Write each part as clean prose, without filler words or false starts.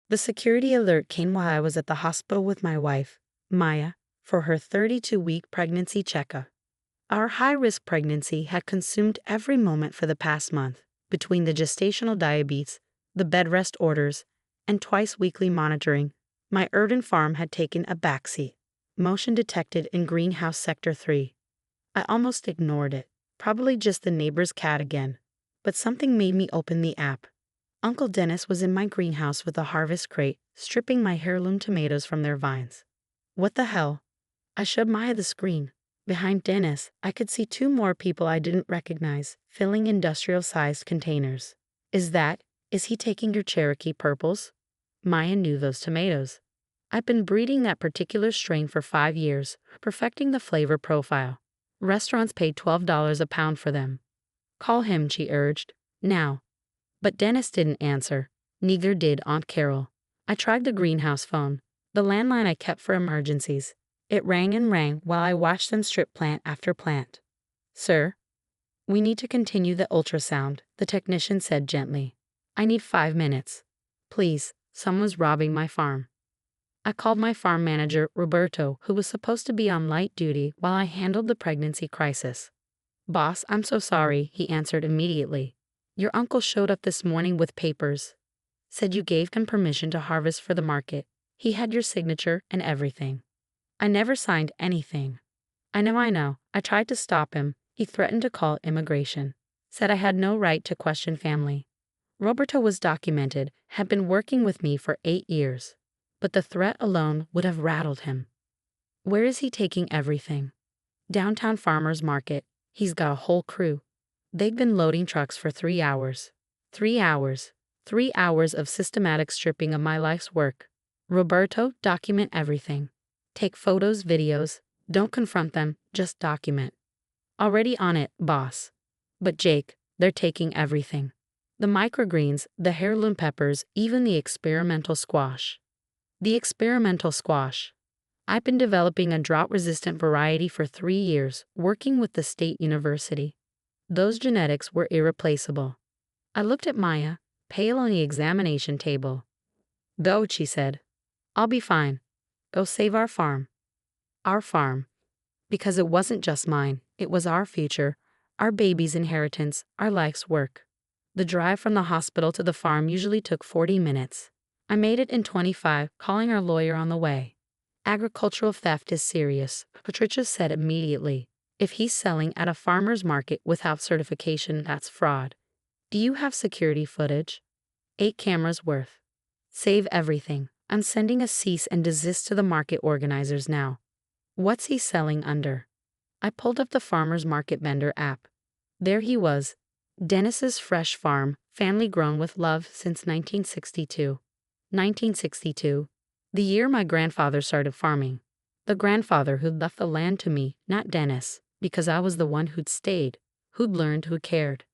The security alert came while I was at the hospital with my wife, Maya, for her 32-week pregnancy checkup. Our high-risk pregnancy had consumed every moment for the past month, between the gestational diabetes, the bed rest orders, and twice-weekly monitoring. My urban farm had taken a backseat. Motion detected in greenhouse sector 3. I almost ignored it, probably just the neighbor's cat again. But something made me open the app. Uncle Dennis was in my greenhouse with a harvest crate, stripping my heirloom tomatoes from their vines. What the hell? I showed Maya the screen. Behind Dennis, I could see two more people I didn't recognize, filling industrial-sized containers. Is he taking your Cherokee purples? Maya knew those tomatoes. I've been breeding that particular strain for 5 years, perfecting the flavor profile. Restaurants paid $12 a pound for them. Call him, she urged. Now. But Dennis didn't answer. Neither did Aunt Carol. I tried the greenhouse phone, the landline I kept for emergencies. It rang and rang while I watched them strip plant after plant. Sir? We need to continue the ultrasound, the technician said gently. I need 5 minutes. Please, someone's robbing my farm. I called my farm manager, Roberto, who was supposed to be on light duty while I handled the pregnancy crisis. Boss, I'm so sorry, he answered immediately. Your uncle showed up this morning with papers. Said you gave him permission to harvest for the market. He had your signature and everything. I never signed anything. I know. I tried to stop him. He threatened to call immigration. Said I had no right to question family. Roberto was documented, had been working with me for 8 years. But the threat alone would have rattled him. Where is he taking everything? Downtown Farmers Market. He's got a whole crew. They've been loading trucks for 3 hours. 3 hours. 3 hours of systematic stripping of my life's work. Roberto, document everything. Take photos, videos. Don't confront them, just document. Already on it, boss. But Jake, they're taking everything. The microgreens, the heirloom peppers, even the experimental squash. The experimental squash. I've been developing a drought-resistant variety for 3 years, working with the state university. Those genetics were irreplaceable. I looked at Maya, pale on the examination table. Go, she said. I'll be fine. Go save our farm. Our farm. Because it wasn't just mine, it was our future, our baby's inheritance, our life's work. The drive from the hospital to the farm usually took 40 minutes. I made it in 25, calling our lawyer on the way. Agricultural theft is serious, Patricia said immediately. If he's selling at a farmer's market without certification, that's fraud. Do you have security footage? 8 cameras worth. Save everything. I'm sending a cease and desist to the market organizers now. What's he selling under? I pulled up the farmer's market vendor app. There he was. Dennis's Fresh Farm, family grown with love since 1962. 1962. The year my grandfather started farming. The grandfather who'd left the land to me, not Dennis, because I was the one who'd stayed, who'd learned, who cared.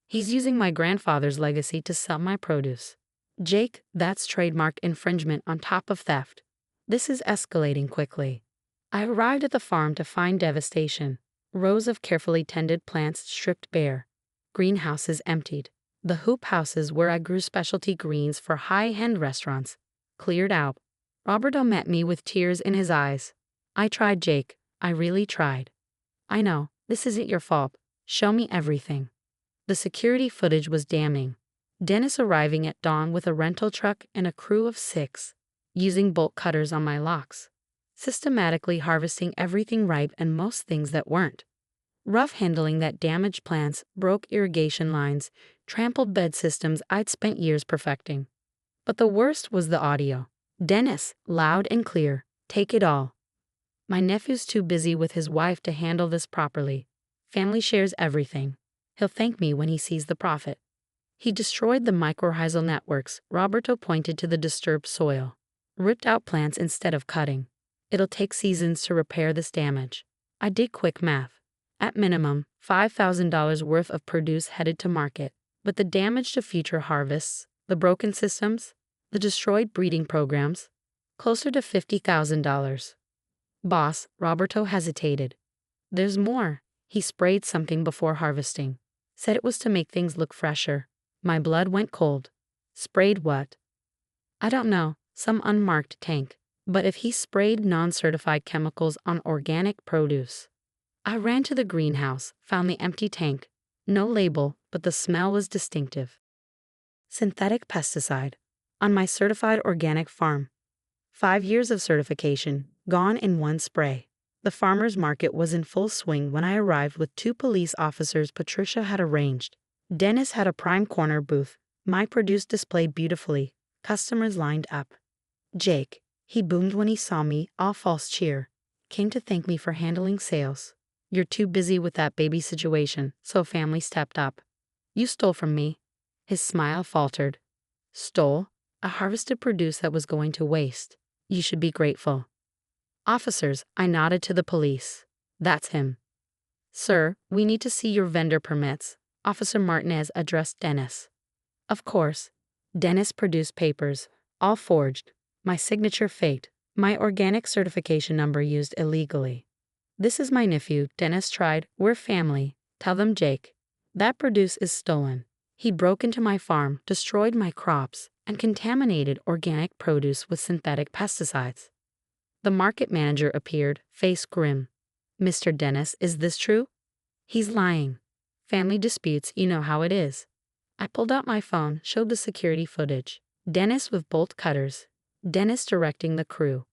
He's using my grandfather's legacy to sell my produce. Jake, that's trademark infringement on top of theft. This is escalating quickly. I arrived at the farm to find devastation. Rows of carefully tended plants stripped bare. Greenhouses emptied. The hoop houses where I grew specialty greens for high-end restaurants cleared out. Roberto met me with tears in his eyes. I tried, Jake. I really tried. I know, this isn't your fault. Show me everything. The security footage was damning. Dennis arriving at dawn with a rental truck and a crew of 6, using bolt cutters on my locks, systematically harvesting everything ripe and most things that weren't. Rough handling that damaged plants, broke irrigation lines, trampled bed systems I'd spent years perfecting. But the worst was the audio. Dennis, loud and clear, take it all. My nephew's too busy with his wife to handle this properly. Family shares everything. He'll thank me when he sees the profit. He destroyed the mycorrhizal networks. Roberto pointed to the disturbed soil. Ripped out plants instead of cutting. It'll take seasons to repair this damage. I did quick math. At minimum, $5,000 worth of produce headed to market. But the damage to future harvests, the broken systems, the destroyed breeding programs, closer to $50,000. Boss, Roberto hesitated. There's more. He sprayed something before harvesting. Said it was to make things look fresher. My blood went cold. Sprayed what? I don't know, some unmarked tank. But if he sprayed non-certified chemicals on organic produce. I ran to the greenhouse, found the empty tank. No label, but the smell was distinctive. Synthetic pesticide. On my certified organic farm. 5 years of certification, gone in one spray. The farmer's market was in full swing when I arrived with 2 police officers Patricia had arranged. Dennis had a prime corner booth, my produce displayed beautifully, customers lined up. Jake, he boomed when he saw me, all false cheer, came to thank me for handling sales. You're too busy with that baby situation, so family stepped up. You stole from me. His smile faltered. Stole? I harvested produce that was going to waste. You should be grateful. Officers, I nodded to the police. That's him. Sir, we need to see your vendor permits. Officer Martinez addressed Dennis. Of course. Dennis produced papers, all forged. My signature faked. My organic certification number used illegally. This is my nephew, Dennis tried. We're family. Tell them Jake. That produce is stolen. He broke into my farm, destroyed my crops, and contaminated organic produce with synthetic pesticides. The market manager appeared, face grim. Mr. Dennis, is this true? He's lying. Family disputes, you know how it is. I pulled out my phone, showed the security footage. Dennis with bolt cutters. Dennis directing the crew.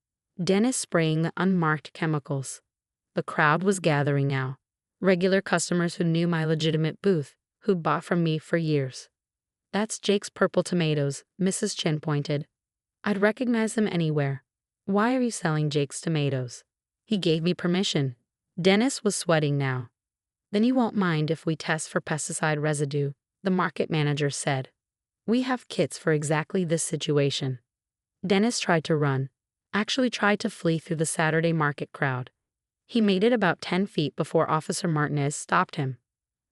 Dennis spraying the unmarked chemicals. The crowd was gathering now. Regular customers who knew my legitimate booth, who bought from me for years. That's Jake's purple tomatoes, Mrs. Chin pointed. I'd recognize them anywhere. Why are you selling Jake's tomatoes? He gave me permission. Dennis was sweating now. Then you won't mind if we test for pesticide residue, the market manager said. We have kits for exactly this situation. Dennis tried to run, actually tried to flee through the Saturday market crowd. He made it about 10 feet before Officer Martinez stopped him.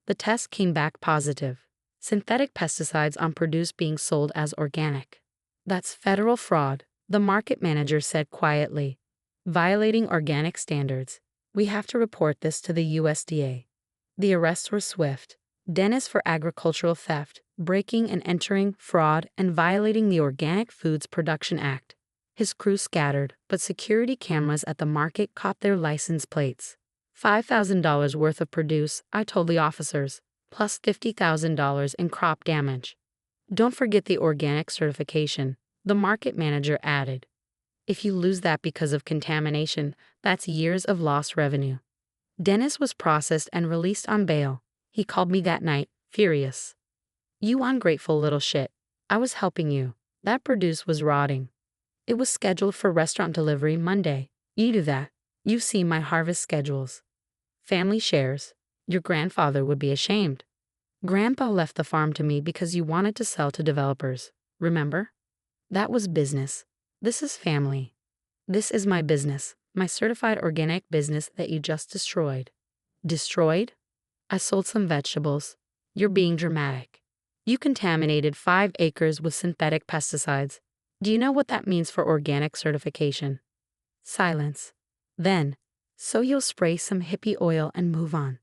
The test came back positive. Synthetic pesticides on produce being sold as organic. That's federal fraud, the market manager said quietly. Violating organic standards. We have to report this to the USDA. The arrests were swift. Dennis for agricultural theft, breaking and entering, fraud, and violating the Organic Foods Production Act. His crew scattered, but security cameras at the market caught their license plates. $5,000 worth of produce, I told the officers, plus $50,000 in crop damage. Don't forget the organic certification, the market manager added. If you lose that because of contamination, that's years of lost revenue. Dennis was processed and released on bail. He called me that night, furious. You ungrateful little shit. I was helping you. That produce was rotting. It was scheduled for restaurant delivery Monday. You do that. You've seen my harvest schedules. Family shares. Your grandfather would be ashamed. Grandpa left the farm to me because you wanted to sell to developers. Remember? That was business. This is family. This is my business, my certified organic business that you just destroyed. Destroyed? I sold some vegetables. You're being dramatic. You contaminated 5 acres with synthetic pesticides. Do you know what that means for organic certification? Silence. Then, so you'll spray some hippie oil and move on.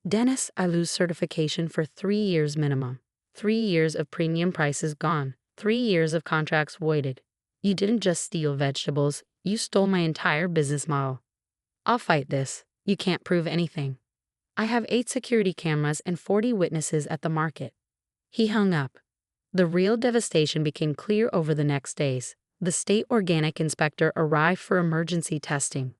Dennis, I lose certification for 3 years minimum. 3 years of premium prices gone. 3 years of contracts voided. You didn't just steal vegetables, you stole my entire business model. I'll fight this. You can't prove anything. I have 8 security cameras and 40 witnesses at the market. He hung up. The real devastation became clear over the next days. The state organic inspector arrived for emergency testing.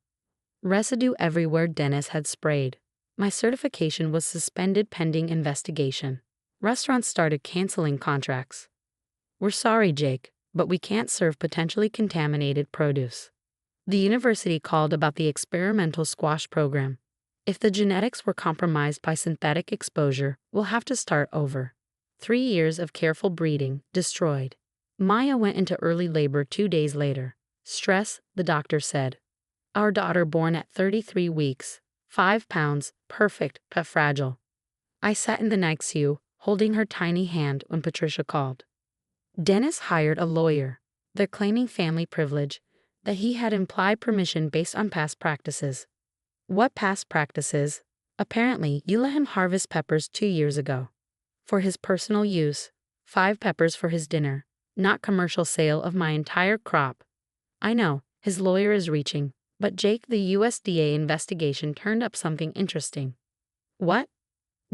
Residue everywhere Dennis had sprayed. My certification was suspended pending investigation. Restaurants started canceling contracts. We're sorry, Jake, but we can't serve potentially contaminated produce. The university called about the experimental squash program. If the genetics were compromised by synthetic exposure, we'll have to start over. 3 years of careful breeding, destroyed. Maya went into early labor 2 days later. Stress, the doctor said. Our daughter born at 33 weeks, 5 pounds, perfect but fragile. I sat in the NICU, holding her tiny hand when Patricia called. Dennis hired a lawyer. They're claiming family privilege, that he had implied permission based on past practices. What past practices? Apparently, you let him harvest peppers 2 years ago. For his personal use, 5 peppers for his dinner. not commercial sale of my entire crop. I know, his lawyer is reaching, but Jake, the USDA investigation turned up something interesting. What?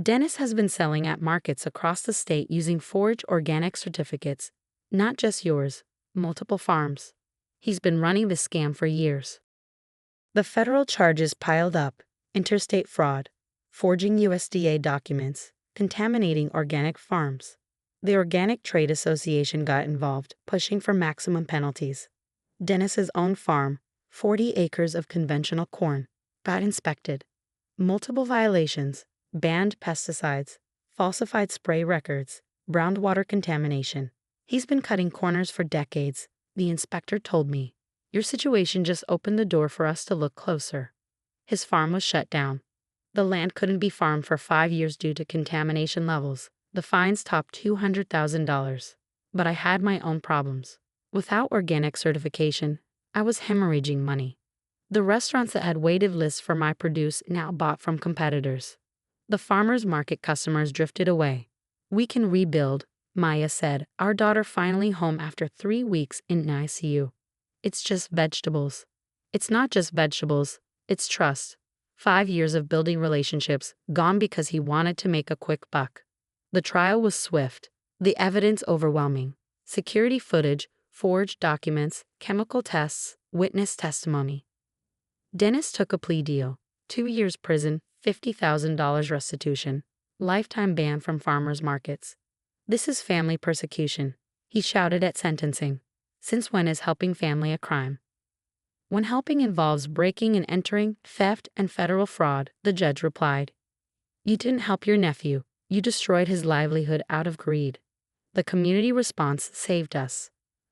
Dennis has been selling at markets across the state using forged organic certificates, not just yours, multiple farms. He's been running this scam for years. The federal charges piled up: interstate fraud, forging USDA documents, contaminating organic farms. The Organic Trade Association got involved, pushing for maximum penalties. Dennis's own farm, 40 acres of conventional corn, got inspected. Multiple violations: banned pesticides, falsified spray records, groundwater contamination. He's been cutting corners for decades, the inspector told me. Your situation just opened the door for us to look closer. His farm was shut down. The land couldn't be farmed for 5 years due to contamination levels. The fines topped $200,000. But I had my own problems. Without organic certification, I was hemorrhaging money. The restaurants that had waited lists for my produce now bought from competitors. The farmers market customers drifted away. We can rebuild, Maya said, our daughter finally home after 3 weeks in ICU. It's just vegetables. It's not just vegetables, it's trust. 5 years of building relationships, gone because he wanted to make a quick buck. The trial was swift, the evidence overwhelming. Security footage, forged documents, chemical tests, witness testimony. Dennis took a plea deal: 2 years prison, $50,000 restitution, lifetime ban from farmers markets. This is family persecution, he shouted at sentencing. Since when is helping family a crime? When helping involves breaking and entering, theft, and federal fraud, the judge replied. You didn't help your nephew, you destroyed his livelihood out of greed. The community response saved us.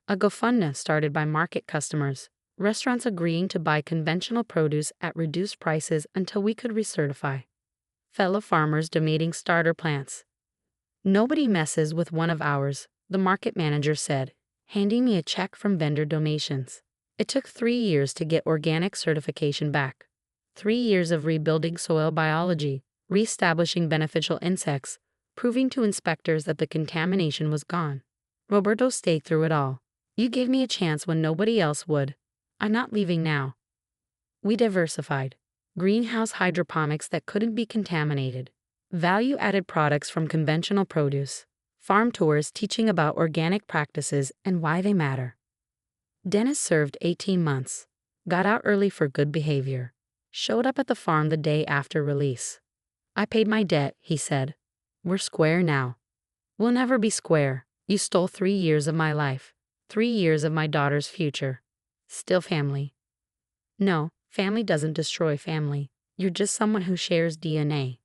A GoFundMe started by market customers, restaurants agreeing to buy conventional produce at reduced prices until we could recertify. Fellow farmers donating starter plants. Nobody messes with one of ours, the market manager said, handing me a check from vendor donations. It took 3 years to get organic certification back. 3 years of rebuilding soil biology, reestablishing beneficial insects, proving to inspectors that the contamination was gone. Roberto stayed through it all. You gave me a chance when nobody else would. I'm not leaving now. We diversified. Greenhouse hydroponics that couldn't be contaminated. Value-added products from conventional produce. Farm tours teaching about organic practices and why they matter. Dennis served 18 months. Got out early for good behavior. Showed up at the farm the day after release. I paid my debt, he said. We're square now. We'll never be square. You stole 3 years of my life. 3 years of my daughter's future. Still family. No, family doesn't destroy family. You're just someone who shares DNA.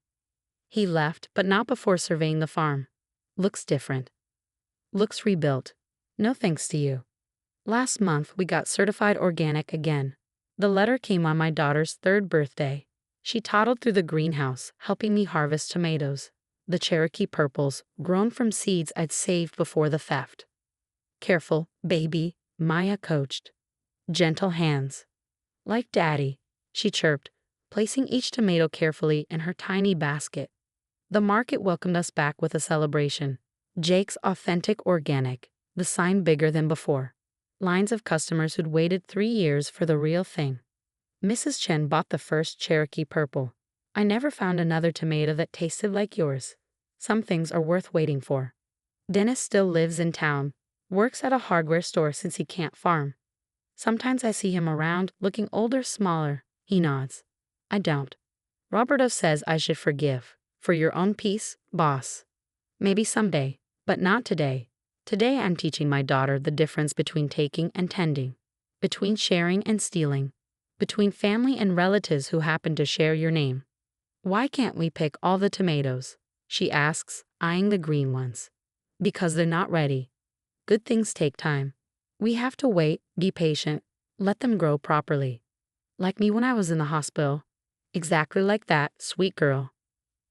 He left, but not before surveying the farm. Looks different. Looks rebuilt. No thanks to you. Last month we got certified organic again. The letter came on my daughter's 3rd birthday. She toddled through the greenhouse, helping me harvest tomatoes. The Cherokee purples, grown from seeds I'd saved before the theft. Careful, baby, Maya coached. Gentle hands. Like Daddy, she chirped, placing each tomato carefully in her tiny basket. The market welcomed us back with a celebration. Jake's Authentic Organic, the sign bigger than before. Lines of customers who'd waited 3 years for the real thing. Mrs. Chen bought the first Cherokee Purple. I never found another tomato that tasted like yours. Some things are worth waiting for. Dennis still lives in town, works at a hardware store since he can't farm. Sometimes I see him around, looking older, smaller. He nods. I don't. Roberto says I should forgive. For your own peace, boss. Maybe someday, but not today. Today I'm teaching my daughter the difference between taking and tending, between sharing and stealing, between family and relatives who happen to share your name. Why can't we pick all the tomatoes? She asks, eyeing the green ones. Because they're not ready. Good things take time. We have to wait, be patient, let them grow properly. Like me when I was in the hospital. Exactly like that, sweet girl.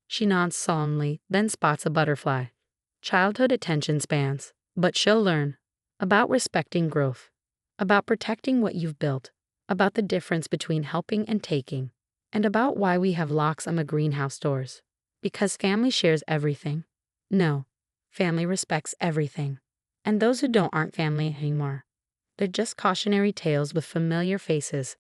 She nods solemnly, then spots a butterfly. Childhood attention spans, but she'll learn. About respecting growth. About protecting what you've built. About the difference between helping and taking. And about why we have locks on the greenhouse doors. Because family shares everything. No, family respects everything. And those who don't aren't family anymore. They're just cautionary tales with familiar faces.